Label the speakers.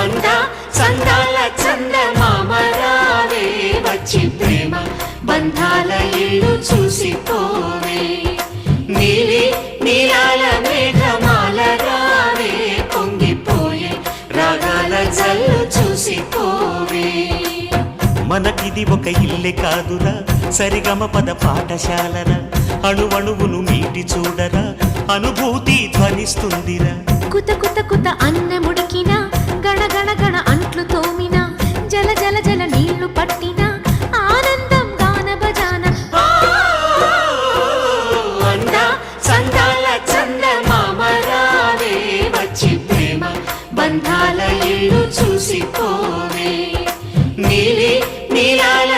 Speaker 1: అందా చందాల చందమామ రావే వచ్చి ప్రేమ బంధాల ఇల్లు చూసిపోవే నీలి నీలాల మేఘమాల రావే పొంగిపోయే రాగాల జల్లు చూసిపోవే
Speaker 2: మనకిది ఒక ఇల్లే కాదురా సరిగమ పద పాఠశాలరా అణువణువును మీటి చూడరా అనుభూతి ధ్వనిస్తుందిరా
Speaker 3: కుత కుత కుత అన్నముడికిన గణ గణ గణ అంట్లు తోమిన జల జల జల నీళ్లు పట్టిన ఆనందం గాన బజాన
Speaker 1: అందా చందాల చందమామ రావే వచ్చి ప్రేమ బంధాల ఇల్లు చూసిపోవే నీలి నీలాల